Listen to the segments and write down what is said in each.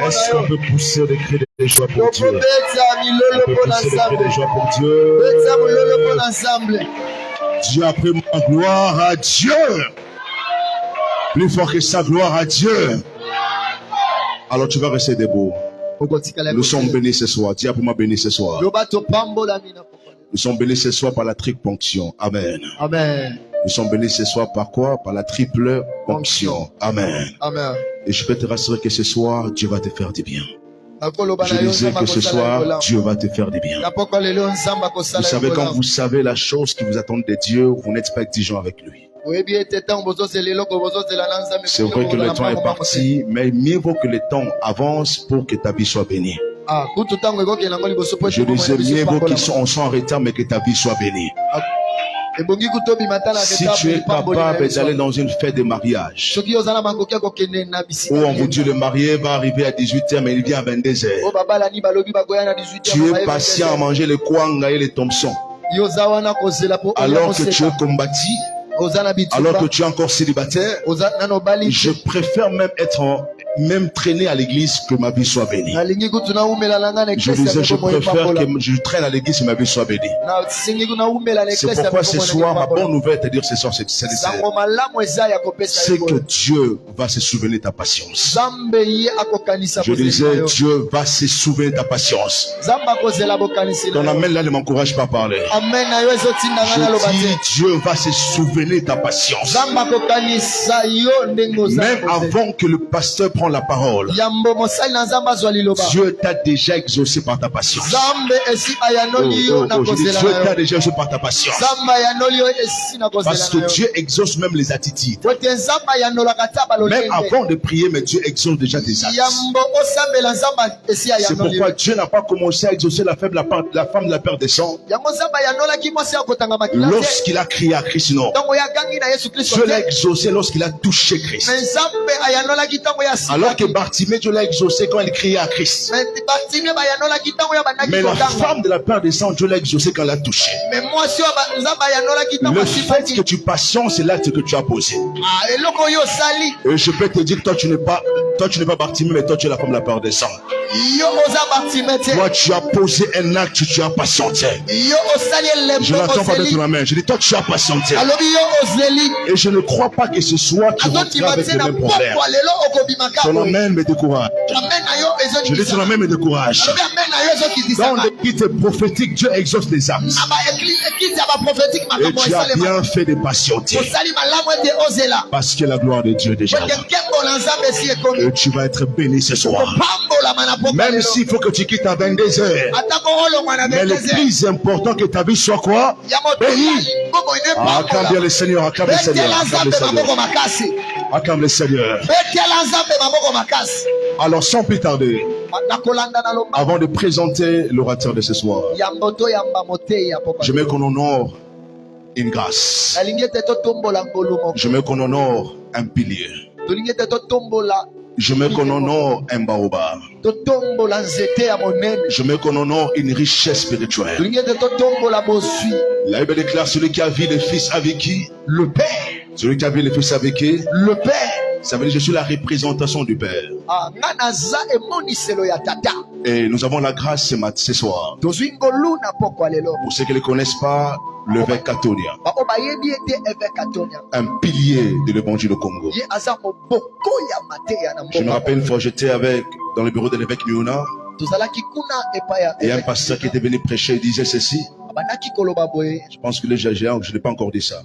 Est-ce qu'on peut pousser des cris de joie pour Dieu? On peut pousser des cris de joie pour Dieu. Dieu a pris ma gloire à Dieu. Plus fort que ça, gloire à Dieu. Alors tu vas rester debout. Nous sommes bénis ce soir. Dieu a pour moi béni ce soir. Nous sommes bénis ce soir par la triple ponction. Amen. Amen. Nous sommes bénis ce soir par quoi? Par la triple ponction. Amen. Amen. Et je peux te rassurer que ce soir, Dieu va te faire du bien. Je disais que ce soir, Dieu va te faire du bien. Vous savez, quand vous savez la chose qui vous attend de Dieu, vous n'êtes pas exigeant avec lui. C'est vrai que le temps est parti, mais mieux vaut que le temps avance pour que ta vie soit bénie. Je disais, mieux vaut qu'on soit en retard, mais que ta vie soit bénie. Si tu es capable d'aller dans une fête de mariage, où on vous dit le marié va arriver à 18h, mais il vient à 22h. Tu es patient à manger le kwanga et les Thompson, alors que tu es combattu, alors que tu es encore célibataire. Je préfère même être même traîner à l'église que ma vie soit bénie. Je disais, je préfère que je traîne à l'église que ma vie soit bénie. C'est pourquoi ce soir, ma bonne nouvelle, c'est-à-dire ce soir, c'est que Dieu va se souvenir de ta patience. Je disais, Dieu va se souvenir de ta patience. Ton amen là ne m'encourage pas à parler. Je dis, Dieu va se souvenir de ta patience. Même avant que le pasteur prenne la parole, Dieu t'a déjà exaucé par ta patience. Je dis, Dieu t'a déjà exaucé par ta patience. Parce que Dieu exauce même les attitudes. Même avant de prier, mais Dieu exauce déjà tes actes. C'est pourquoi Dieu n'a pas commencé à exaucer la femme de la peur des sangs lorsqu'il a crié à Christ. Non. Dieu l'a exaucé lorsqu'il a touché Christ. Alors que Bartimée, Dieu l'a exaucé quand il criait à Christ. Mais la femme de la peur des sangs, Dieu l'a exaucé quand elle l'a touché. Le fait que tu patientes, c'est l'acte que tu as posé. Et je peux te dire que toi tu n'es pas Bartimée, mais toi tu es la femme de la peur des sangs. Toi tu as posé un acte, tu as patienté. Je n'attends pas de ton main. Je dis, toi tu as patienté. Et je ne crois pas que ce soit tu rentres avec le même problème. Ton amen me décourage. Je dis, ton amen me décourage. Dans le kit prophétique, Dieu exauce les âmes. Et tu as bien fait de patienter. Parce que la gloire de Dieu est déjà là. Et tu vas être béni ce soir. Même s'il faut que tu quittes à 22 heures. Mais le plus important, que ta vie soit quoi? Béni. Acclame bien le Seigneur, acclame le Seigneur, acclame le Seigneur. Acclame le Seigneur. Alors sans plus tarder, avant de présenter l'orateur de ce soir, je mets qu'on honore une grâce. Je mets qu'on honore un pilier. Je mets qu'on honore un baobab. Je mets qu'on honore une richesse spirituelle. La Bible déclare, celui qui a vu le Fils avec qui? Le Père. Celui qui a vu le Fils avec qui? Le Père. Ça veut dire que je suis la représentation du Père. Et nous avons la grâce ce soir. Pour ceux qui ne le connaissent pas, l'évêque Katonia, un pilier de l'évangile au Congo. Je me rappelle une fois, j'étais dans le bureau de l'évêque Miona, et un pasteur qui était venu prêcher disait ceci. Je pense que je n'ai pas encore dit ça.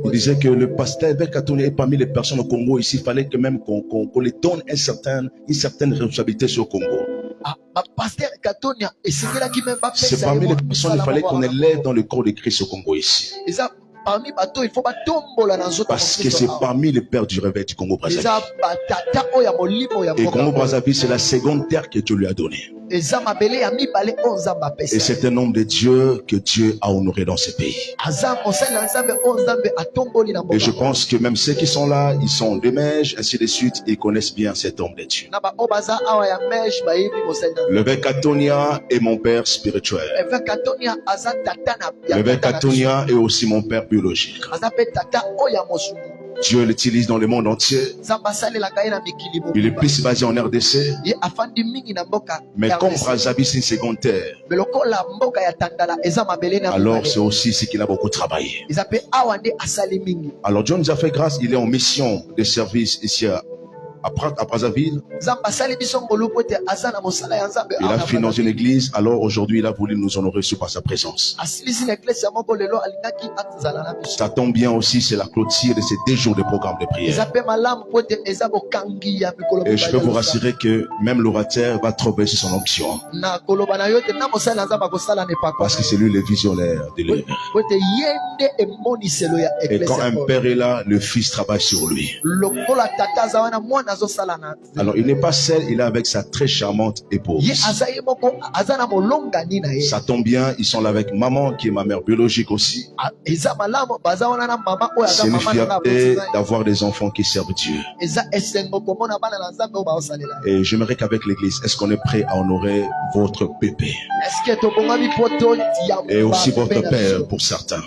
Il disait que le pasteur évêque Katonia est parmi les personnes au Congo ici. Il fallait que même qu'on lui donne une certaine responsabilité sur le Congo. C'est parmi les personnes, il fallait qu'on élève dans le corps de Christ au Congo ici. Parce que c'est parmi les pères du réveil du Congo-Brazzaville. Et Congo-Brazzaville, c'est la seconde terre que Dieu lui a donnée. Et c'est un homme de Dieu que Dieu a honoré dans ce pays. Et je pense que même ceux qui sont là, ils sont des mages, ainsi de suite, ils connaissent bien cet homme de Dieu. L'évêque Katonia est mon père spirituel. L'évêque Katonia est aussi mon père biologique. Dieu l'utilise dans le monde entier. Il est plus basé en RDC. Mais comme Brazzaville c'est une seconde terre, alors c'est aussi ce qu'il a beaucoup travaillé. Alors Dieu nous a fait grâce, il est en mission de service ici à Brazzaville. Il a financé une église, alors aujourd'hui il a voulu nous honorer par sa présence. Ça tombe bien aussi, c'est la clôture de ces 2 jours de programme de prière. Et je peux vous rassurer que même l'orateur va trouver son onction. Parce que c'est lui le visionnaire de l'œuvre. Et quand un père est là, le fils travaille sur lui. Alors il n'est pas seul, il est avec sa très charmante épouse. Ça tombe bien, ils sont là avec maman qui est ma mère biologique aussi. C'est une fierté d'avoir des enfants qui servent Dieu. Et j'aimerais qu'avec l'église, est-ce qu'on est prêt à honorer votre bébé? Et aussi votre père pour certains.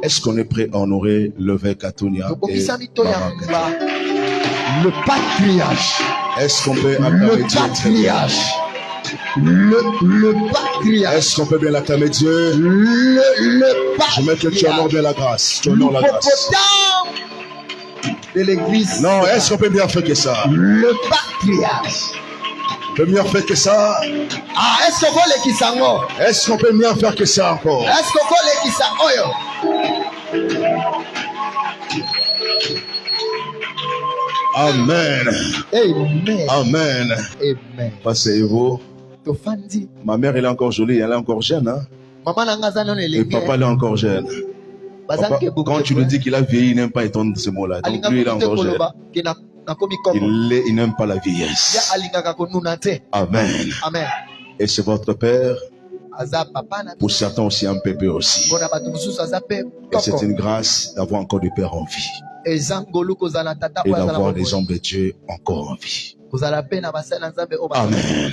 Est-ce qu'on est prêt à honorer l'évêque Atonia et Mama? Le patriarche. Est-ce qu'on peut acclamer le patriarche. Le patriarche. Est-ce qu'on peut bien l'acclamer Dieu? Le patriarche. Je mets que tu honores bien la grâce. Tu honores la grâce. De l'église. Non, est-ce qu'on peut bien faire que ça? Le patriarche. On peut mieux faire que ça? Ah, est-ce qu'on peut les kisango? Est-ce qu'on peut mieux faire que ça encore? Est-ce qu'on peut les kisango? Amen. Amen. Amen. Amen. Passez-vous. Ma mère, elle est encore jolie, elle est encore jeune. Hein? Et papa, il est encore jeune. Papa, quand tu lui dis qu'il a vieilli, il n'aime pas étendre ce mot-là. Donc lui, il est encore jeune. Il n'aime pas la vieillesse. Amen. Amen. Et c'est votre père. Pour certains aussi un bébé aussi. Et c'est une grâce d'avoir encore des pères en vie. Et d'avoir des hommes de Dieu encore en vie. Amen.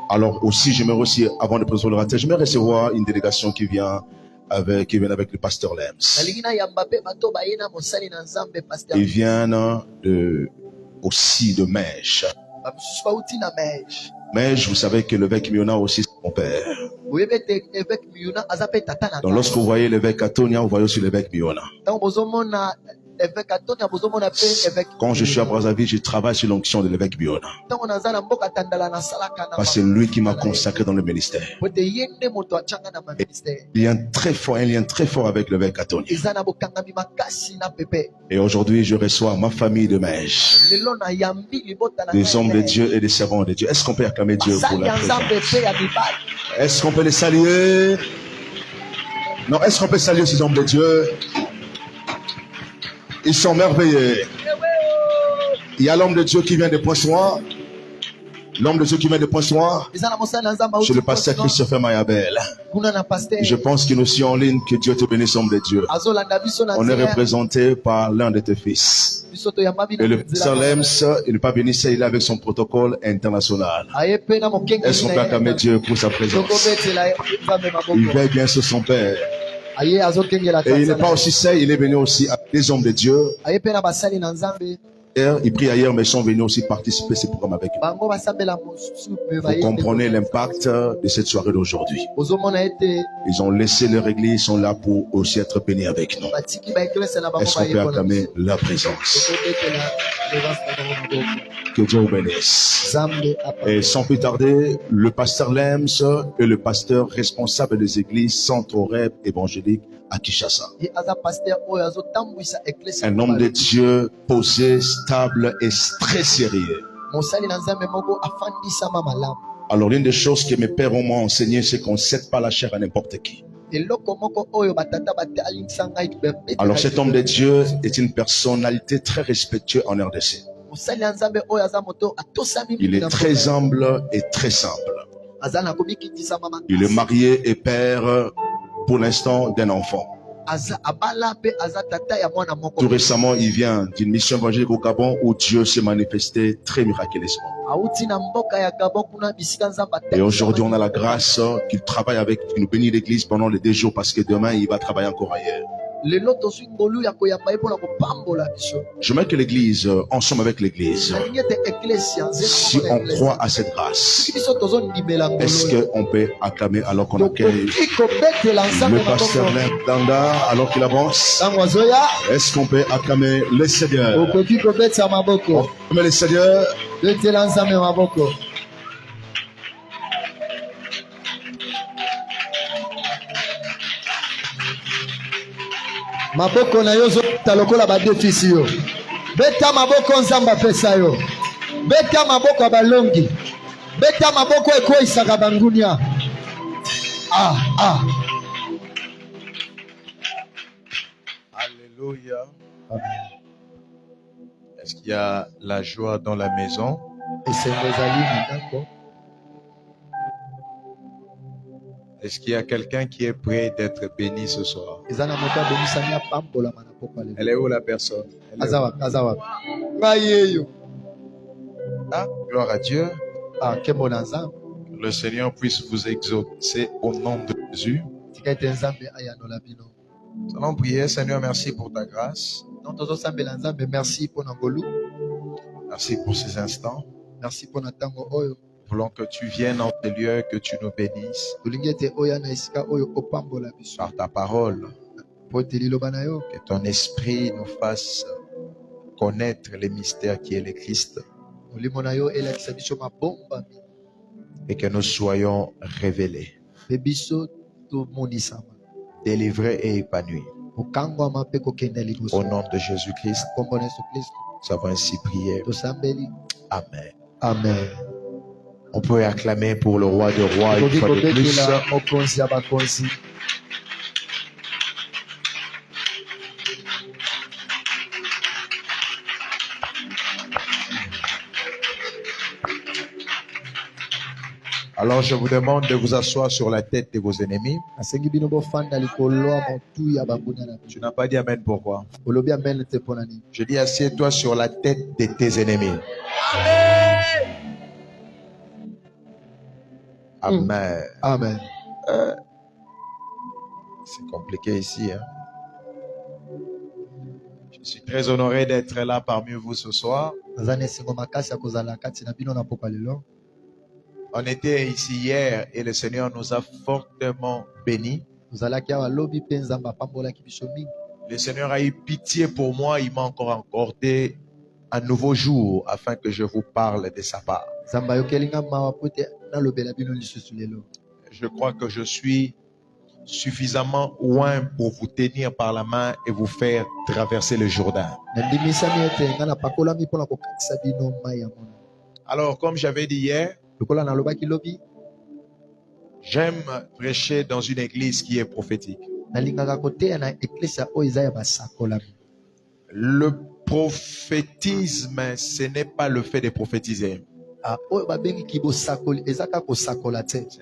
Alors aussi, j'aimerais aussi, avant de présenter l'orateur, j'aimerais recevoir une délégation qui vient avec le pasteur Lems. Ils viennent aussi de Mèche. Mèche, vous savez que l'évêque Miona aussi, c'est mon père. Donc lorsque vous voyez l'évêque Atonia, vous voyez aussi l'évêque Miona. Quand je suis à Brazzaville, je travaille sur l'onction de l'évêque Miona. Parce que c'est lui qui m'a consacré dans le ministère. Il y a un lien très fort avec l'évêque Atonia. Et aujourd'hui, je reçois ma famille de Mèche, des hommes de Dieu et des servants de Dieu. Est-ce qu'on peut acclamer Dieu pour la présence? Est-ce qu'on peut les saluer? Non, est-ce qu'on peut saluer ces hommes de Dieu? Ils sont merveilleux. Il y a l'homme de Dieu qui vient de Pointe-Noire. L'homme de Dieu qui vient de Pointe-Noire. C'est le pasteur Christopher Mayabel. Je pense que nous sommes en ligne. Que Dieu te bénisse, homme de Dieu. On est représenté par l'un de tes fils. Et le pasteur Lems, il n'est pas venu ici, il est avec son protocole international. Est-ce qu'on peut acclamer Dieu pour sa présence? Il veille bien sur son père. Et il n'est pas aussi seul, il est venu aussi avec des hommes de Dieu. Ils prient ailleurs, mais ils sont venus aussi participer à ce programme avec nous. Vous comprenez l'impact de cette soirée d'aujourd'hui. Ils ont laissé leur église, ils sont là pour aussi être bénis avec nous. Est-ce qu'on peut acclamer la présence? Que Dieu vous bénisse. Et sans plus tarder, le pasteur Lems est le pasteur responsable des églises Centre Oreb évangélique à Kinshasa. Un homme de Dieu posé, stable et très sérieux. Alors l'une des choses que mes pères m'ont enseigné, c'est qu'on ne cède pas la chair à n'importe qui. Alors cet homme de Dieu est une personnalité très respectueuse en RDC. Il est très humble et très simple. Il est marié et père pour l'instant d'un enfant. Tout récemment, il vient d'une mission évangélique au Gabon où Dieu s'est manifesté très miraculeusement. Et aujourd'hui, on a la grâce qu'il travaille avec, qu'il nous bénit l'église pendant les 2 jours parce que demain, il va travailler encore ailleurs. J'aimerais que l'église, ensemble avec l'église, si on croit à cette grâce, est-ce qu'on peut acclamer alors qu'on accueille le pasteur Danda alors qu'il avance? Est-ce qu'on peut acclamer le Seigneur? Acclamer le Seigneur. Maboko na yo zota lokola ba defisi yo. Beta maboko nzamba pesa yo. Beta maboko balongi. Beta maboko eko isaka bangunia. Alléluia. Est-ce qu'il y a la joie dans la maison? Est-ce qu'il y a quelqu'un qui est prêt d'être béni ce soir? Elle est où la personne? Gloire à Dieu. Que le Seigneur puisse vous exaucer au nom de Jésus. Nous allons prier. Seigneur, merci pour ta grâce. Merci pour ces instants. Nous voulons que tu viennes en tes lieux, que tu nous bénisses par ta parole, que ton esprit nous fasse connaître les mystères qui est le Christ et que nous soyons révélés, délivrés et épanouis. Au nom de Jésus-Christ, nous avons ainsi prié. Amen. Amen. On peut acclamer pour le roi de rois une fois de plus. Alors je vous demande de vous asseoir sur la tête de vos ennemis. Tu n'as pas dit amen, pourquoi? Je dis assieds-toi sur la tête de tes ennemis. Amen. Amen. C'est compliqué ici. Hein? Je suis très honoré d'être là parmi vous ce soir. On était ici hier et le Seigneur nous a fortement bénis. Le Seigneur a eu pitié pour moi. Il m'a encore accordé un nouveau jour afin que je vous parle de sa part. Je crois que je suis suffisamment loin pour vous tenir par la main et vous faire traverser le Jourdain. Alors, comme j'avais dit hier, j'aime prêcher dans une église qui est prophétique. Le prophétisme, ce n'est pas le fait de prophétiser. Ce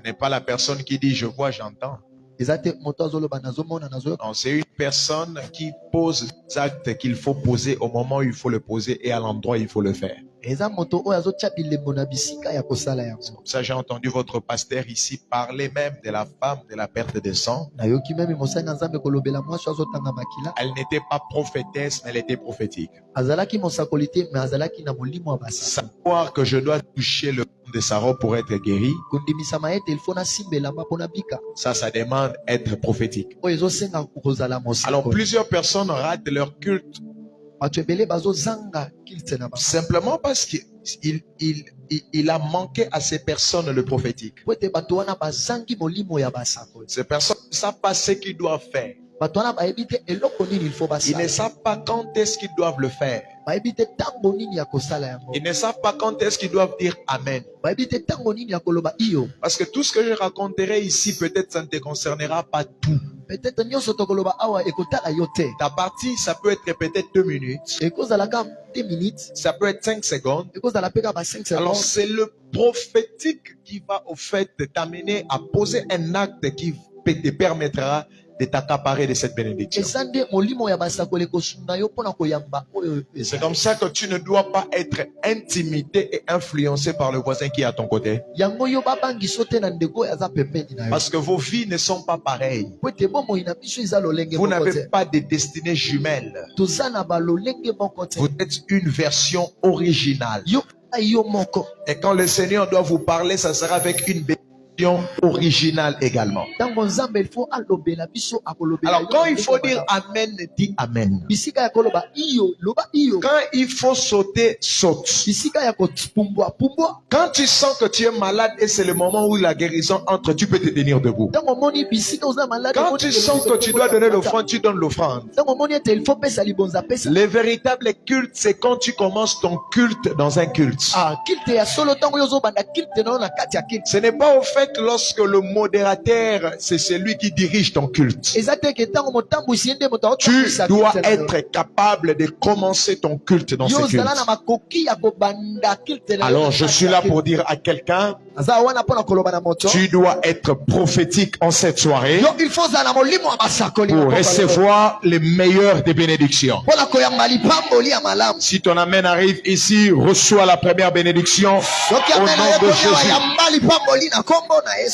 n'est pas la personne qui dit je vois, j'entends. Non, c'est une personne qui pose les actes qu'il faut poser au moment où il faut le poser et à l'endroit où il faut le faire. C'est comme ça j'ai entendu votre pasteur ici parler même de la femme de la perte de sang. Elle n'était pas prophétesse, mais elle était prophétique. Savoir que je dois toucher le fond de sa robe pour être guéri, ça demande être prophétique. Alors plusieurs personnes ratent leur culte simplement parce qu'il a manqué à ces personnes le prophétique. Ces personnes ne savent pas ce qu'ils doivent faire. Ils ne savent pas quand est-ce qu'ils doivent le faire. Ils ne savent pas quand est-ce qu'ils doivent dire Amen. Parce que tout ce que je raconterai ici, peut-être ça ne te concernera pas tout. Ta partie, ça peut être peut-être 2 minutes. Ça peut être 5 secondes. Alors c'est le prophétique qui va au fait t'amener à poser un acte qui te permettra de t'accaparer de cette bénédiction. C'est comme ça que tu ne dois pas être intimidé et influencé par le voisin qui est à ton côté. Parce que vos vies ne sont pas pareilles. Vous n'avez pas de destinées jumelles. Vous êtes une version originale. Et quand le Seigneur doit vous parler, ça sera avec une bénédiction originale également. Alors quand il faut dire Amen, dis Amen. Quand il faut sauter, saute. Quand tu sens que tu es malade et c'est le moment où la guérison entre, tu peux te tenir debout. Quand tu sens que tu dois donner l'offrande, tu donnes l'offrande. Le véritable culte, c'est quand tu commences ton culte dans un culte. Ce n'est pas au fait lorsque le modérateur, c'est celui qui dirige ton culte. Tu dois être capable de commencer ton culte dans ce culte. Alors je suis là pour dire à quelqu'un, tu dois être prophétique en cette soirée pour recevoir les meilleures des bénédictions. Si ton amen arrive ici, reçois la première bénédiction au nom de Jésus.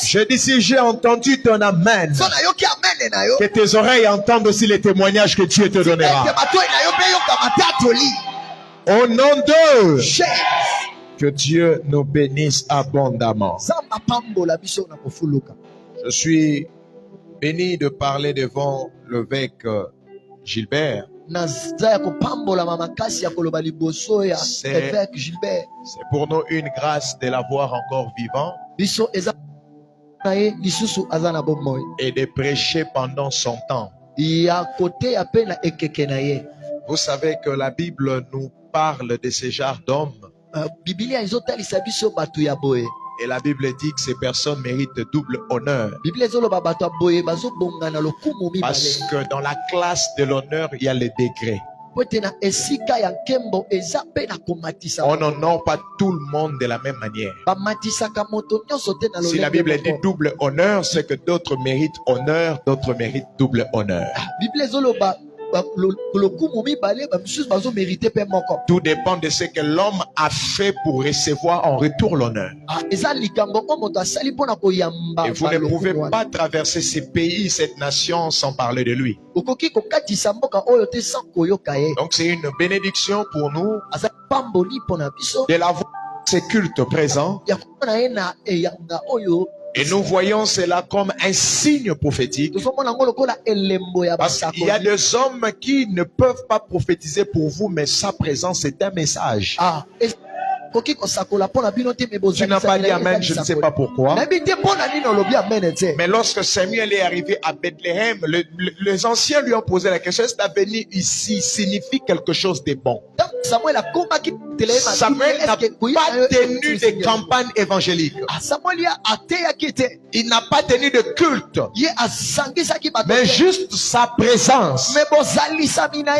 Je dis, si j'ai entendu ton amen, que tes oreilles entendent aussi les témoignages que Dieu te donnera. Au nom de que Dieu nous bénisse abondamment. Je suis béni de parler devant l'évêque Gilbert. C'est pour nous une grâce de l'avoir encore vivant et de prêcher pendant son temps. Vous savez que la Bible nous parle de ce genre d'hommes. Et la Bible dit que ces personnes méritent double honneur. Parce que dans la classe de l'honneur, il y a les degrés. On n'honore pas tout le monde de la même manière. Si la Bible dit double honneur, c'est que d'autres méritent honneur, d'autres méritent double honneur. Tout dépend de ce que l'homme a fait pour recevoir en retour l'honneur. Et vous ne pouvez pas traverser ces pays, cette nation sans parler de lui. Donc c'est une bénédiction pour nous de l'avoir ces cultes présents. Et nous voyons cela comme un signe prophétique. Parce qu'il y a des hommes qui ne peuvent pas prophétiser pour vous, mais sa présence est un message. Tu n'as pas dit amen, je ne sais pas pourquoi. Mais lorsque Samuel est arrivé à Bethléem, les anciens lui ont posé la question, est-ce que la venue ici signifie quelque chose de bon? Samuel n'a pas tenu de campagne évangélique. Il n'a pas tenu de culte. Mais juste sa présence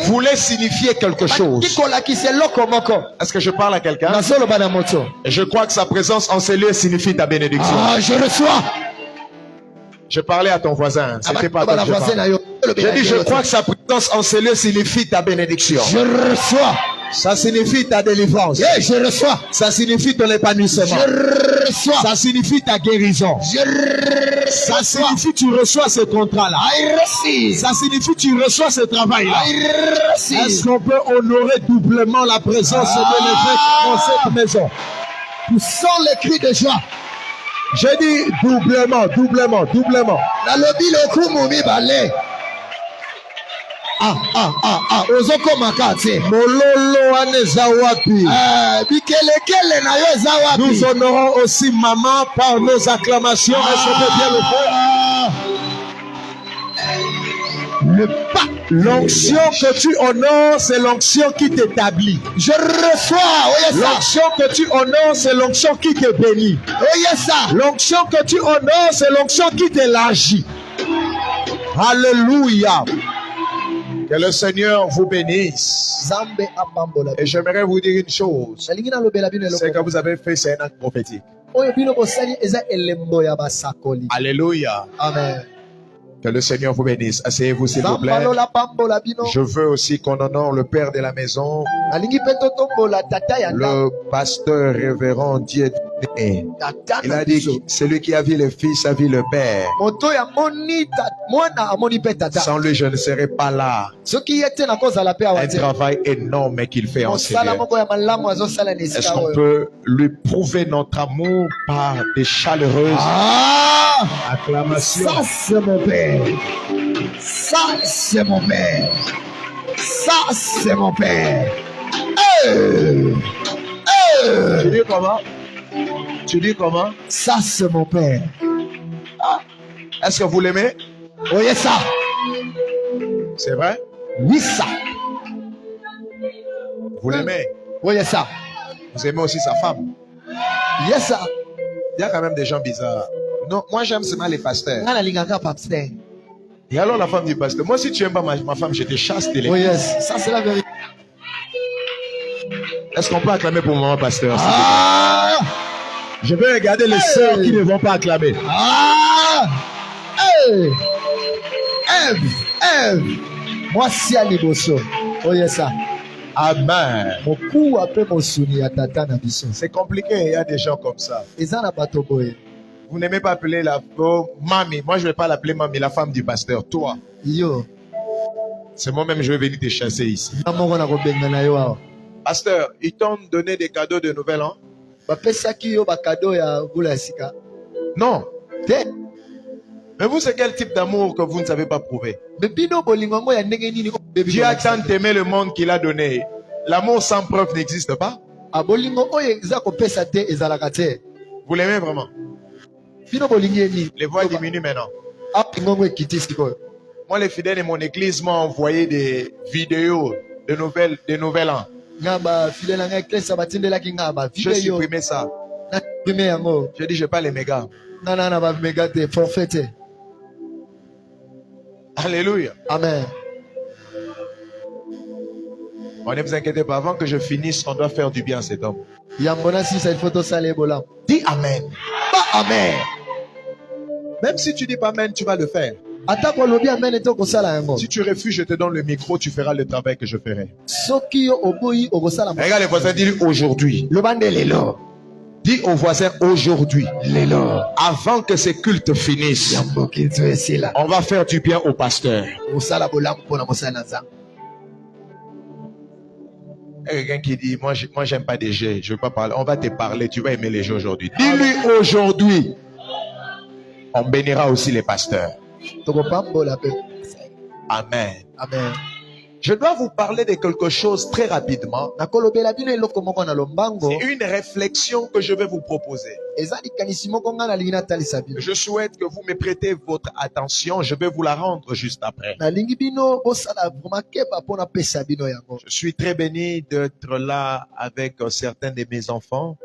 voulait signifier quelque chose. Est-ce que je parle à quelqu'un? Et je crois que sa présence en ces lieux signifie ta bénédiction. Je reçois. Je parlais à ton voisin. C'était pas toi que je parlais. J'ai dit, je crois que sa présence en ces lieux signifie ta bénédiction. Je reçois. Ça signifie ta délivrance. Yeah, je reçois. Ça signifie ton épanouissement. Je reçois. Ça signifie ta guérison. Je reçois. Ça signifie tu reçois ce contrat-là. Ça signifie tu reçois ce travail-là. Est-ce qu'on peut honorer doublement la présence de l'évêque dans cette maison? Nous sons les cris de joie. J'ai dit doublement. Ozoko makati. Mololo aneza wapi. Bikelekele na yo eza wapi. Nous honorons aussi maman par nos acclamations. Est-ce qu'on peut bien le faire? L'onction que tu honores, c'est l'onction qui t'établit. Je reçois. L'onction que tu honores, c'est l'onction qui te bénit. L'onction que tu honores, c'est l'onction qui t'élargit. Alléluia. Que le Seigneur vous bénisse. Et j'aimerais vous dire une chose. C'est que vous avez fait, c'est un acte prophétique. Alléluia. Amen. Que le Seigneur vous bénisse. Asseyez-vous s'il vous plaît. Je veux aussi qu'on honore le Père de la maison, le pasteur révérend Dieu. Il a dit, celui qui a vu le Fils a vu le Père. Sans lui, je ne serais pas là. Un travail énorme qu'il fait en Seigneur. Est-ce qu'on peut lui prouver notre amour par des chaleureuses acclamations? Ça, c'est mon Père. Ça, c'est mon Père. Ça, c'est mon Père. Tu dis comment? Tu dis comment? Ça, c'est mon Père. Est-ce que vous l'aimez? Voyez ça. C'est vrai? Oui, ça. Vous l'aimez? Voyez ça. Vous aimez aussi sa femme? Yes, ça. Il y a quand même des gens bizarres. Non, moi j'aime seulement les pasteurs. Et alors la femme du pasteur, moi si tu n'aimes pas ma femme, je te chasse de oui, yes. Ça c'est la vérité. Est-ce qu'on peut acclamer pour maman pasteur? Ah! Je vais regarder les sœurs qui ne vont pas acclamer. Ah! Hey! Ève! Moi si à Liboso. Voyez ça. Amen. C'est compliqué, il y a des gens comme ça. Vous n'aimez pas appeler la mamie. Moi, je ne vais pas l'appeler mamie, la femme du pasteur. Toi. Yo. C'est moi-même, je vais venir te chasser ici. Pasteur, ils t'ont donné des cadeaux de Nouvel An? Non. Mais vous, c'est quel type d'amour que vous ne savez pas prouver? Dieu a tant aimé le monde qu'il a donné. L'amour sans preuve n'existe pas. Vous l'aimez vraiment? Les voix diminuent maintenant. Moi, les fidèles de mon église m'ont envoyé des vidéos de Nouvel An. J'ai supprimé ça. J'ai dit, je parle les mégas. Alléluia. Amen. Oh, ne vous inquiétez pas, avant que je finisse, on doit faire du bien à cet homme. Dis Amen. Pas Amen. Même si tu dis pas Amen, tu vas le faire. Si tu refuses, je te donne le micro, tu feras le travail que je ferai. Regarde les voisins, dis aujourd'hui. Dis aux voisins aujourd'hui. Avant que ces cultes finissent, on va faire du bien au pasteur. Quelqu'un qui dit, moi j'aime pas des jeux, je veux pas parler. On va te parler, tu vas aimer les jeux aujourd'hui. Dis-lui aujourd'hui. On bénira aussi les pasteurs. Amen. Amen. Je dois vous parler de quelque chose très rapidement. C'est une réflexion que je vais vous proposer. Je souhaite que vous me prêtez votre attention. Je vais vous la rendre juste après. Je suis très béni d'être là avec certains de mes enfants.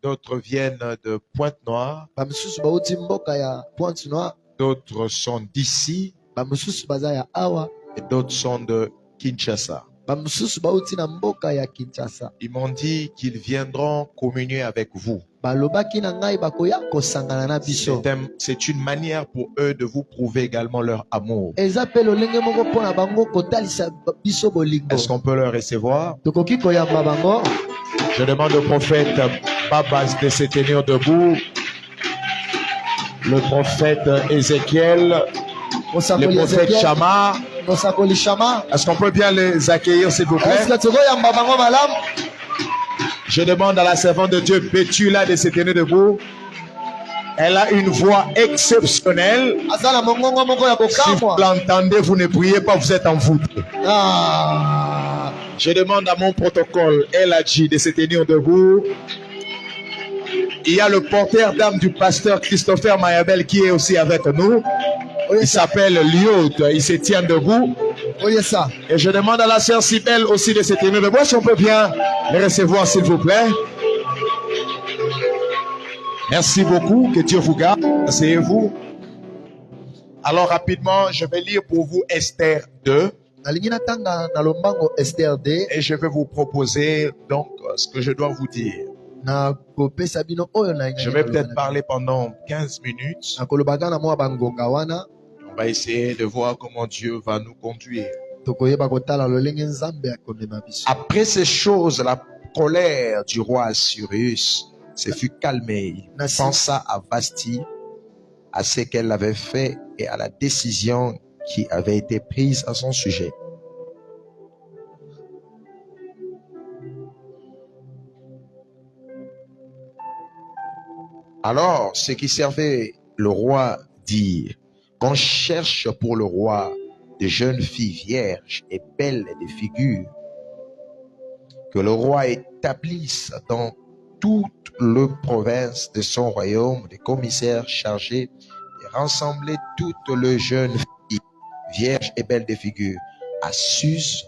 D'autres viennent de Pointe-Noire. D'autres sont d'ici. Et d'autres sont de Kinshasa. Ils m'ont dit qu'ils viendront communier avec vous. C'est une manière pour eux de vous prouver également leur amour. Est-ce qu'on peut le recevoir? Je demande au prophète Babas de se tenir debout. Le prophète Ézéchiel, le prophète Chama. Est-ce qu'on peut bien les accueillir, s'il vous plaît? Je demande à la servante de Dieu, Bétula, de se tenir debout. Elle a une voix exceptionnelle. Si vous l'entendez, vous ne priez pas, vous êtes envoûté. Je demande à mon protocole, Eladji, de se tenir debout. Il y a le porteur d'âme du pasteur Christopher Mayabel qui est aussi avec nous. Il s'appelle Liot. Il se tient debout. Et je demande à la sœur Sibelle aussi de se tenir debout. Si on peut bien les recevoir, s'il vous plaît. Merci beaucoup. Que Dieu vous garde. Asseyez-vous. Alors rapidement, je vais lire pour vous Esther 2. Et je vais vous proposer donc ce que je dois vous dire. Je vais peut-être parler pendant 15 minutes. On va essayer de voir comment Dieu va nous conduire. Après ces choses, la colère du roi Assyrus se fut calmée. Il pensa à Vashti, à ce qu'elle avait fait et à la décision qui avait été prise à son sujet. Alors, ceux qui servaient le roi dirent qu'on cherche pour le roi de jeunes filles vierges et belles de figure, que le roi établisse dans toute la province de son royaume des commissaires chargés de rassembler toutes les jeunes filles vierges et belles de figure à Suse,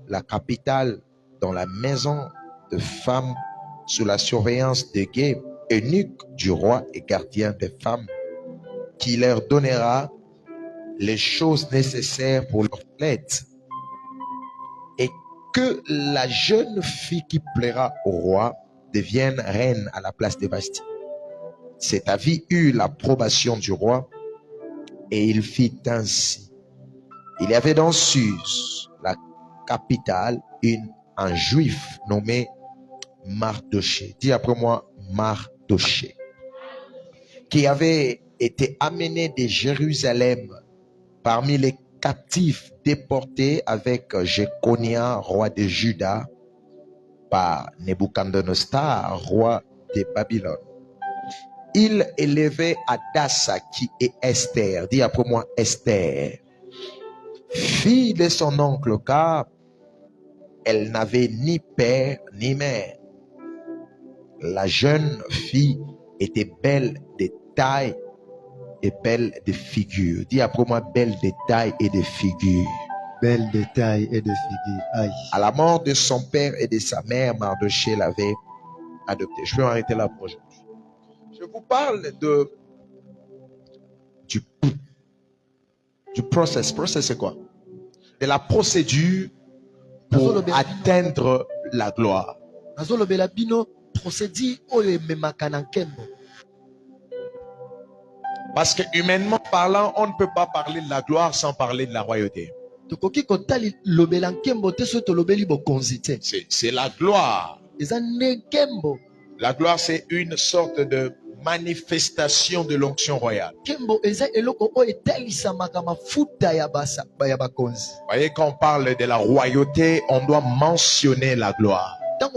la capitale, dans la maison de femmes sous la surveillance de Gué, eunuque du roi et gardien des femmes, qui leur donnera les choses nécessaires pour leur fête, et que la jeune fille qui plaira au roi devienne reine à la place de Vashti. Cet avis eut l'approbation du roi, et il fit ainsi. Il y avait dans Suse, la capitale, un juif nommé Mardoché. Dis après moi, Mardoché, qui avait été amené de Jérusalem parmi les captifs déportés avec Jéconia, roi de Juda, par Nebuchadnezzar, roi de Babylone. Il élevait Hadassa, qui est Esther. Dis après moi, Esther, fille de son oncle, car elle n'avait ni père ni mère. La jeune fille était belle de taille et belle de figure. Dis après moi, belle de taille et de figure. Belle de taille et de figure. Aïe. À la mort de son père et de sa mère, Mardoché l'avait adopté. Je vais m'arrêter là pour aujourd'hui. Je vous parle du process. Process, c'est quoi? De la procédure pour atteindre la gloire. Parce que humainement parlant, on ne peut pas parler de la gloire sans parler de la royauté. C'est la gloire. La gloire, c'est une sorte de manifestation de l'onction royale. Voyez, quand on parle de la royauté, on doit mentionner la gloire. Parce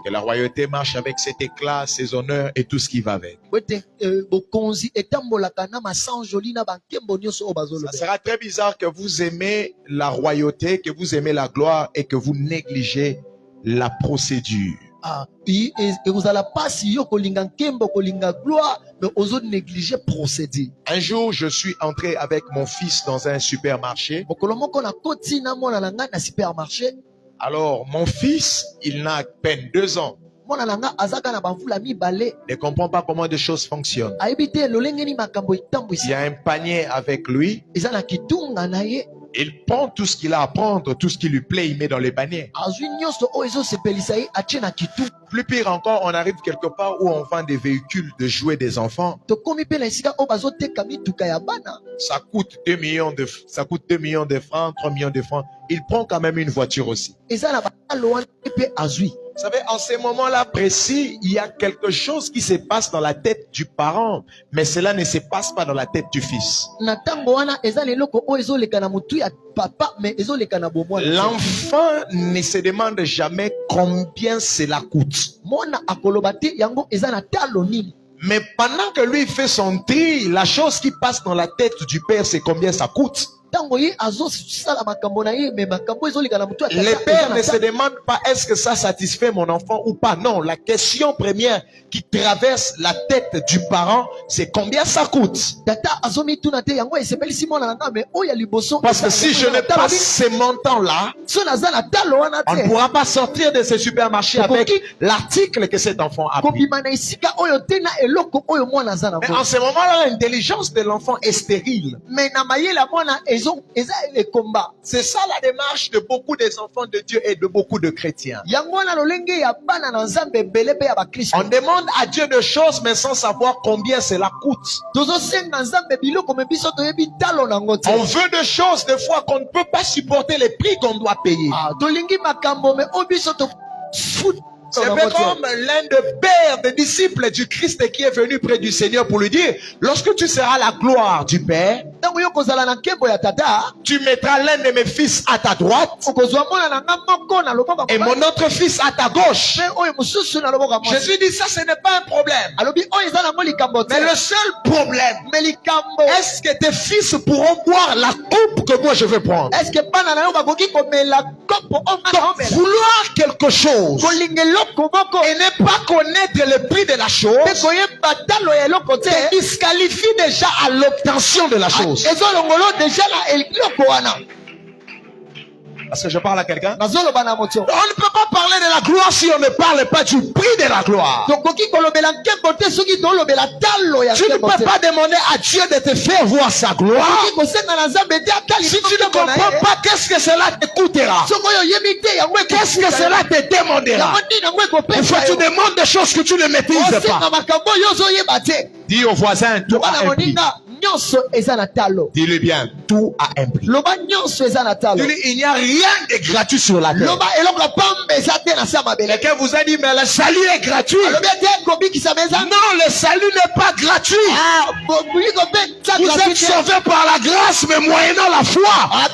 que la royauté marche avec cet éclat, ses honneurs et tout ce qui va avec. Ça sera très bizarre que vous aimez la royauté, que vous aimez la gloire et que vous négligez la procédure. Un jour, je suis entré avec mon fils dans un supermarché. Alors, mon fils, il n'a à peine 2 ans. Il ne comprend pas comment des choses fonctionnent. Il y a un panier avec lui. Il prend tout ce qu'il a à prendre, tout ce qui lui plaît, il met dans les paniers. Plus pire encore, on arrive quelque part où on vend des véhicules de jouets des enfants. Ça coûte 2 millions de francs, 3 millions de francs. Il prend quand même une voiture aussi. Vous savez, en ces moments-là précis, il y a quelque chose qui se passe dans la tête du parent, mais cela ne se passe pas dans la tête du fils. L'enfant ne se demande jamais combien cela coûte. Mais pendant que lui fait son tri, la chose qui passe dans la tête du père, c'est combien ça coûte. Le père ne se demande pas est-ce que ça satisfait mon enfant ou pas. Non, la question première qui traverse la tête du parent, c'est combien ça coûte. Parce que si je n'ai pas ces montants-là, On ne pourra pas sortir de ce supermarché avec l'article que cet enfant a pris. Mais en ce moment-là, l'intelligence de l'enfant est stérile. C'est ça la démarche de beaucoup des enfants de Dieu et de beaucoup de chrétiens. On demande à Dieu de choses mais sans savoir combien cela coûte. On veut de choses des fois qu'on ne peut pas supporter les prix qu'on doit payer. C'est comme l'un des pères des disciples du Christ qui est venu près du Seigneur pour lui dire, lorsque tu seras la gloire du Père, tu mettras l'un de mes fils à ta droite et mon autre fils à ta gauche. Jésus dit, ça ce n'est pas un problème. Mais le seul problème, est-ce que tes fils pourront boire la coupe que moi je veux prendre? Donc, vouloir quelque chose et ne pas connaître le prix de la chose te disqualifie déjà à l'obtention de la chose. Est-ce que je parle à quelqu'un? On ne peut pas parler de la gloire si on ne parle pas du prix de la gloire. Tu ne peux pas demander à Dieu de te faire voir sa gloire si tu ne comprends pas qu'est-ce que cela te coûtera. Qu'est-ce que cela te demandera. Il faut que tu demandes des choses que tu ne maîtrises pas. Dis au voisin, tout a un prix. Dis-le bien, tout a un prix. Dis-lui, il n'y a rien de gratuit sur la terre. Quelqu'un vous a dit, mais le salut est gratuit. Non, le salut n'est pas gratuit. Vous êtes sauvés par la grâce, mais moyennant la foi. La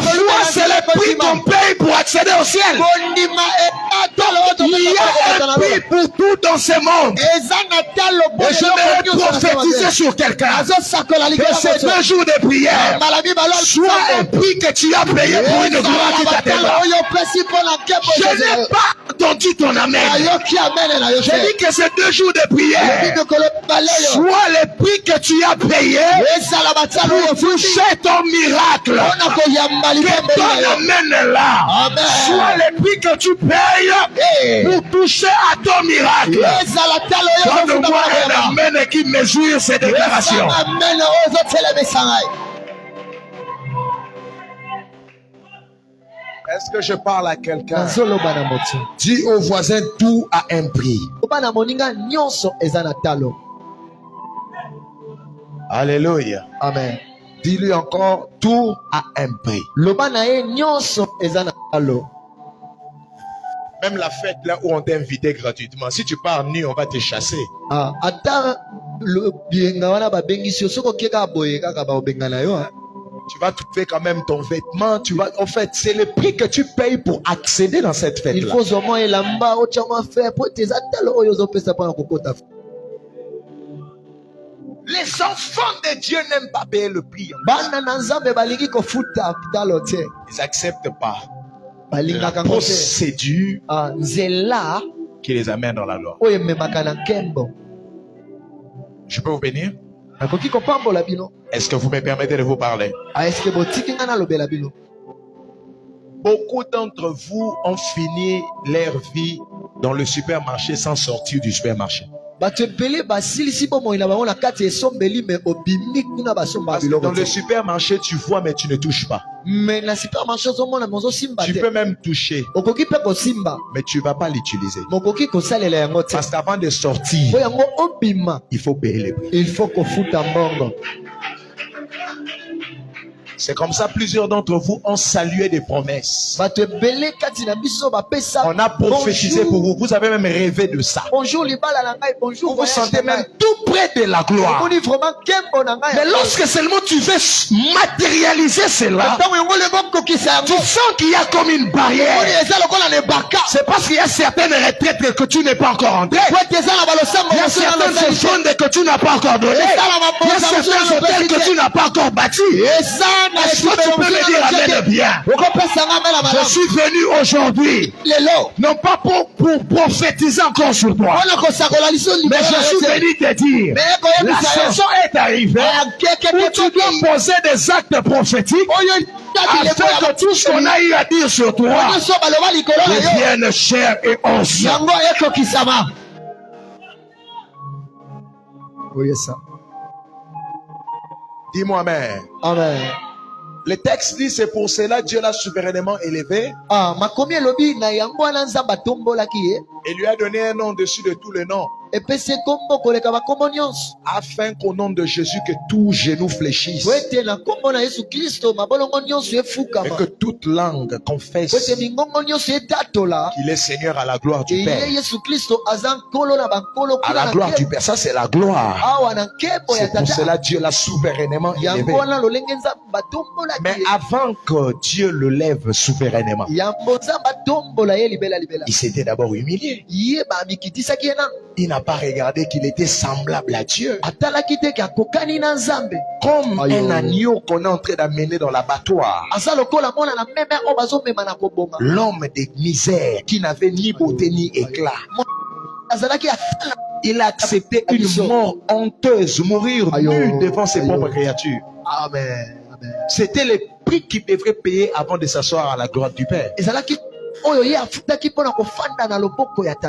foi, c'est le prix qu'on paye pour accéder au ciel. Il y a un prix pour tout dans ce monde. Et je vais prophétiser sur quelqu'un. Que ces 2 jours de prière soit un prix que tu as payé pour une gloire qui t'attendra. Je n'ai pas entendu ton amen. J'ai dit que ces 2 jours de prière soit le prix que tu as payé pour toucher ton miracle. Que ton amen est là. Soit le prix que tu payes pour toucher à ton miracle. Donne-moi un amen qui mesure ces déclarations. Est-ce que je parle à quelqu'un? Dis au voisin, tout a un prix. Alléluia. Amen. Dis-lui encore, tout a un prix. Même la fête là où on t'a invité gratuitement, si tu pars nu, on va te chasser. Tu vas trouver quand même ton vêtement. En fait, c'est le prix que tu payes pour accéder dans cette fête là. Les enfants de Dieu n'aiment pas payer le prix. Ils n'acceptent pas la procédure qui les amène dans la loi. Je peux vous bénir? Est-ce que vous me permettez de vous parler? Beaucoup d'entre vous ont fini leur vie dans le supermarché sans sortir du supermarché. Dans le supermarché, tu vois, mais tu ne touches pas. Tu peux même toucher, mais tu ne vas pas l'utiliser. Parce qu'avant de sortir, il faut payer les prix. C'est comme ça plusieurs d'entre vous ont salué des promesses. On a prophétisé pour vous. Vous avez même rêvé de ça. Vous vous sentez même tout près de la gloire. Mais lorsque seulement tu veux matérialiser cela, tu sens qu'il y a comme une barrière. C'est parce qu'il y a certaines retraites que tu n'es pas encore entré. Il y a certaines offrandes que tu n'as pas encore données. Il y a certains hôtels que tu n'as pas encore bâtis. Est-ce que tu peux me dire amen bien? Je suis venu aujourd'hui, non pas pour prophétiser encore sur toi, mais je suis venu te dire, la saison est arrivée où tu dois poser des actes prophétiques afin que tout ce qu'on a eu à dire sur toi devienne chair et os. Dis-moi amen. Amen. Le texte dit, c'est pour cela Dieu l'a souverainement élevé et lui a donné un nom dessus de tous les noms, afin qu'au nom de Jésus que tout genou fléchisse et que toute langue confesse qu'il est Seigneur à la gloire du Père. À la gloire du Père, ça c'est la gloire. C'est pour cela Dieu l'a souverainement élevé. Mais avant que Dieu le lève souverainement, il s'était d'abord humilié. Il n'a pas regardé qu'il était semblable à Dieu. Comme un agneau qu'on est en train d'amener dans l'abattoir. L'homme de misère qui n'avait ni beauté ni éclat. Il a accepté une mort honteuse, mourir nu devant ses propres créatures. Amen. C'était le prix qu'il devrait payer avant de s'asseoir à la gloire du Père.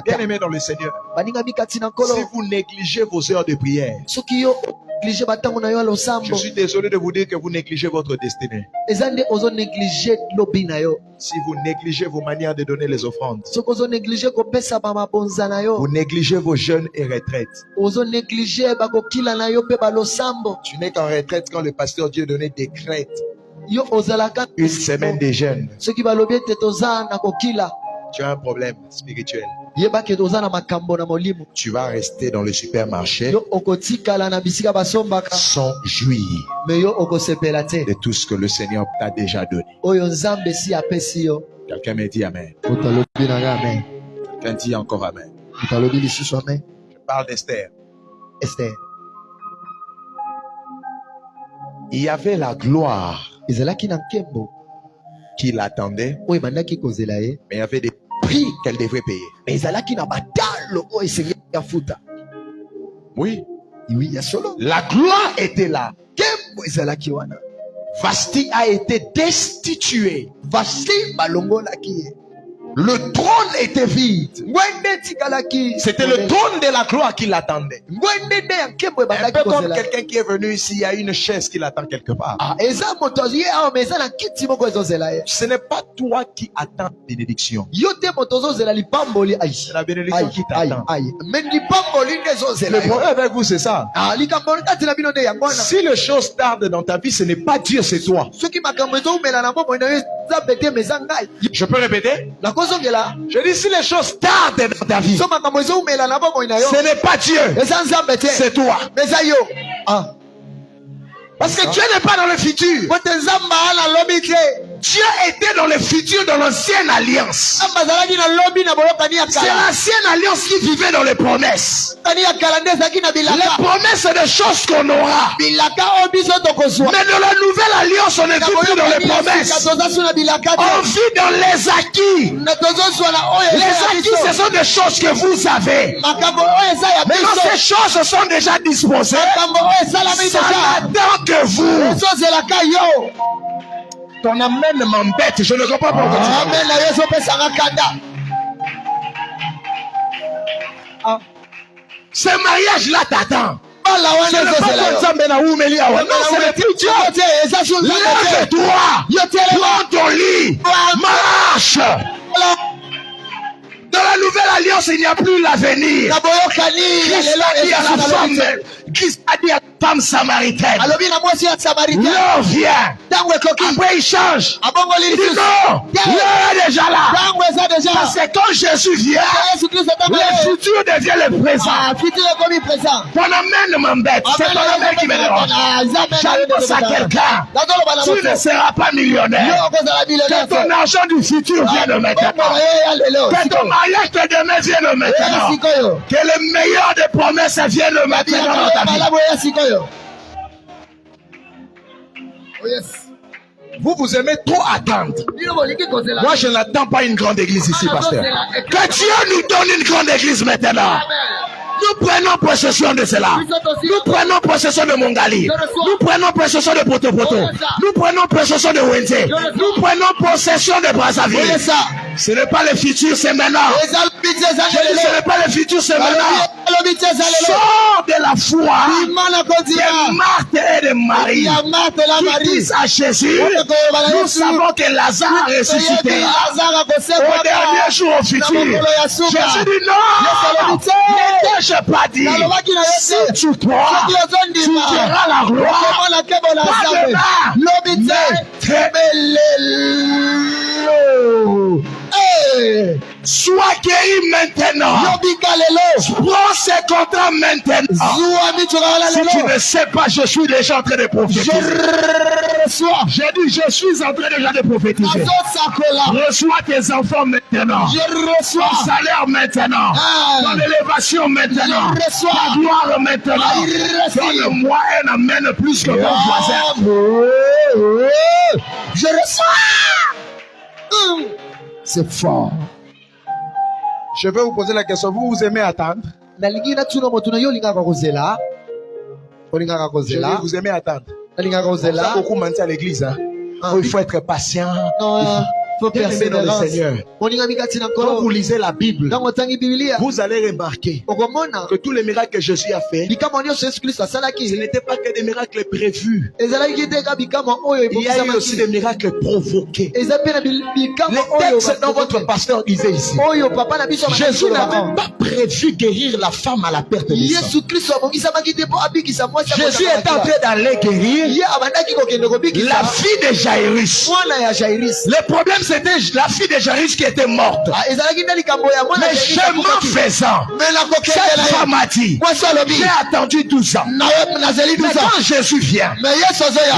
Bien aimé dans le Seigneur, si vous négligez vos heures de prière, je suis désolé de vous dire que vous négligez votre destinée. Si vous négligez vos manières de donner les offrandes, vous négligez vos jeûnes et retraites. Tu n'es qu'en retraite quand le pasteur Dieu donnait des décrète une semaine de jeûne. Tu as un problème spirituel. Tu vas rester dans le supermarché sans jouir de tout ce que le Seigneur t'a déjà donné. Quelqu'un me dit amen. Quelqu'un dit encore amen. Je parle d'Esther. Il y avait la gloire qui l'attendait, mais il y avait des prix qu'elle devrait payer. Oui. La gloire était là. Vasti a été destitué. Le trône était vide. C'était le trône de la gloire qui l'attendait. Un peu comme quelqu'un qui est venu ici, il y a une chaise qui l'attend quelque part. Ce n'est pas toi qui attends la bénédiction. C'est la bénédiction qui t'attend. Le problème avec vous, c'est ça. Si les choses tardent dans ta vie, ce n'est pas Dieu, c'est toi. Je peux répéter? Je dis, si les choses tardent dans ta vie, ce n'est pas Dieu, c'est toi. Parce que Dieu n'est pas dans le futur. Dieu était dans le futur, dans l'ancienne alliance. C'est l'ancienne alliance qui vivait dans les promesses. Les promesses, c'est des choses qu'on aura. Mais dans la nouvelle alliance, on n'est plus dans les promesses. On vit dans les acquis. Les acquis, ce sont des choses que vous avez. Maintenant, ces choses sont déjà disposées. Ça n'attend que vous. Ton amen m'embête, je ne comprends pas pourquoi tu ce mariage-là t'attend. Non, c'est le futur. Lève-toi, prends ton lit, marche. Dans la nouvelle alliance, il n'y a plus l'avenir. Christ a dit à la femme, Christ a dit à la femme samaritaine, l'heure vient. Après il change. Il dit non, l'heure est déjà là. Parce que quand Jésus vient, le futur devient le présent. Ton amen m'embête. C'est ton amen qui me dérange. J'annonce à quelqu'un, tu ne seras pas millionnaire. Que ton argent du futur vienne maintenant. Que ton mariage de demain vienne maintenant. Que le meilleur des promesses vienne maintenant dans ta vie. Vous aimez trop attendre. Moi, je n'attends pas une grande église ici, pasteur. Que Dieu nous donne une grande église maintenant. Nous prenons possession de cela. Nous prenons possession de Mongali. Nous prenons possession de Poto-Poto. Nous prenons possession de Wenze. Nous prenons possession de Brazzaville. Ce n'est pas le futur, c'est maintenant. Je dis, ce n'est pas le futur, c'est maintenant. Sors de la foi de Marthe et de Marie qui disent à Jésus, nous savons que Lazare ressuscitera au dernier jour au futur. Jésus dit non, n'ai-je pas dit, si tu crois, tu verras la gloire. Pas demain, sois guéri maintenant. Prends ces contrats maintenant. Si tu ne sais pas, je suis déjà en train de prophétiser. J'ai dit, je suis en train déjà de prophétiser. Reçois tes enfants maintenant. Ton salaire maintenant. Ton élévation maintenant. Ta gloire maintenant. Donne-moi un amen plus que mon voisin. Je reçois. C'est fort. Je vais vous poser la question. Vous aimez attendre? Je dis, vous aimez attendre? Ça, beaucoup mentent à l'église. Hein? Il faut être patient. Il faut persévérer. Quand vous lisez la Bible, vous allez remarquer que tous les miracles que Jésus a fait, ce n'était pas que des miracles prévus. Il y a eu aussi des miracles provoqués. Les textes dont votre pasteur disait ici, Jésus n'avait pas prévu guérir la femme à la perte de sang. Jésus est en train d'aller guérir la fille de Jairus. Le problème, c'était la fille de Jairus qui était morte. Mais chemin faisant, cette femme a dit, j'ai attendu 12 ans. Mais quand Jésus vient,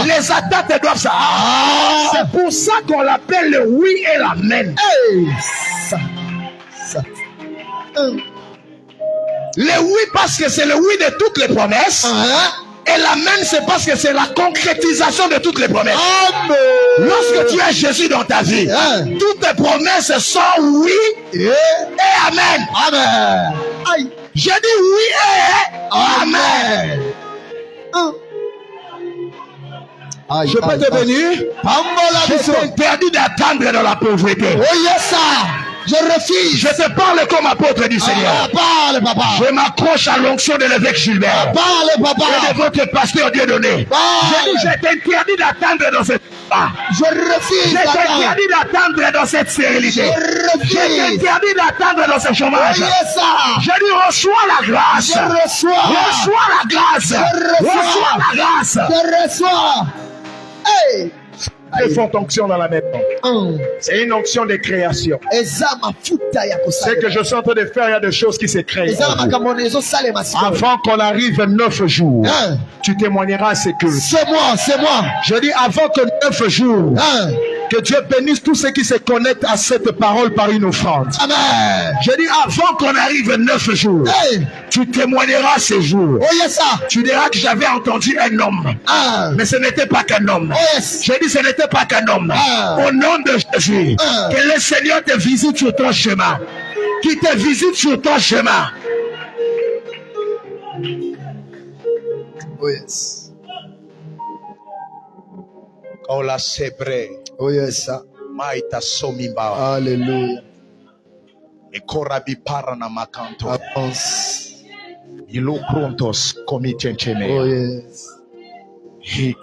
les attentes doivent s'arrêter. C'est pour ça qu'on l'appelle le oui et l'amen. Le oui parce que c'est le oui de toutes les promesses. Et l'amen, c'est parce que c'est la concrétisation de toutes les promesses. Amen. Lorsque tu as Jésus dans ta vie, toutes tes promesses sont oui et amen. Amen. Je dis oui et amen. Je peux te bénir. Je suis interdit d'attendre dans la pauvreté. Oh yes, sir. Je refuse. Je te parle comme apôtre du Seigneur. Parle, papa. Je m'accroche à l'onction de l'évêque Gilbert. Parle, papa. Et de votre pasteur Dieudonné. Je dis, je t'interdis d'attendre dans cette... Je refuse. Je t'interdis d'attendre dans cette stérilité. Je t'interdis d'attendre dans ce chômage. Je dis, reçois la grâce. Je reçois. Reçois la grâce. Reçois la grâce. Je reçois. Hey. Ils font onction dans la maison. C'est une onction de création. Ce que je suis en train de faire, il y a des choses qui se créent. Avant qu'on arrive 9 jours, tu témoigneras à ce que. C'est moi, c'est moi. Je dis avant que 9 jours, que Dieu bénisse tous ceux qui se connectent à cette parole par une offrande. Amen. Je dis avant qu'on arrive 9 jours, tu témoigneras ces jours. Oh yes, tu diras que j'avais entendu un homme, mais ce n'était pas qu'un homme. Oh yes. Je dis ce n'était pas qu'un homme. Au nom de Jésus, que le Seigneur te visite sur ton chemin. Qu'il te visite sur ton chemin. Oh yes. Oh la sebre. Oh yes. Maïta somimba. Alléluia. Et korabi parana makanto. Avance. Ilo krontos komityenchene. Oh yes. Je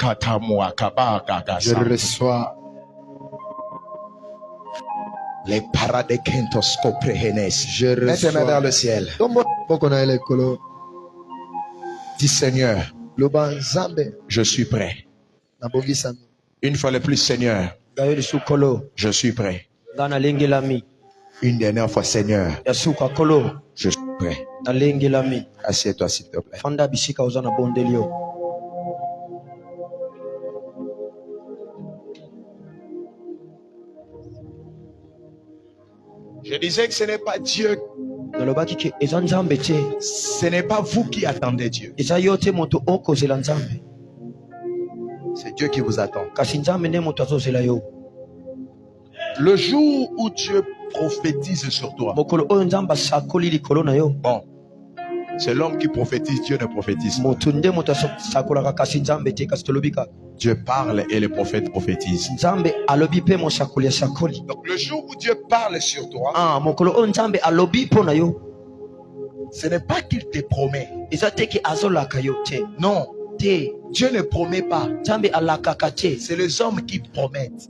reçois. Les paradekentos koprehenes. Je reçois. Maintenant vers le ciel. Dis Seigneur, je suis prêt. Une fois le plus, Seigneur, je suis prêt. Une dernière fois, Seigneur, je suis prêt. Assieds-toi, s'il te plaît. Je disais que ce n'est pas Dieu. Ce n'est pas vous qui attendez Dieu. C'est Dieu qui vous attend. Le jour où Dieu prophétise sur toi. Bon, c'est l'homme qui prophétise, Dieu ne prophétise pas. Dieu parle et le prophète prophétise. Donc le jour où Dieu parle sur toi, ce n'est pas qu'il te promet. Non. Dieu ne promet pas. C'est les hommes qui promettent.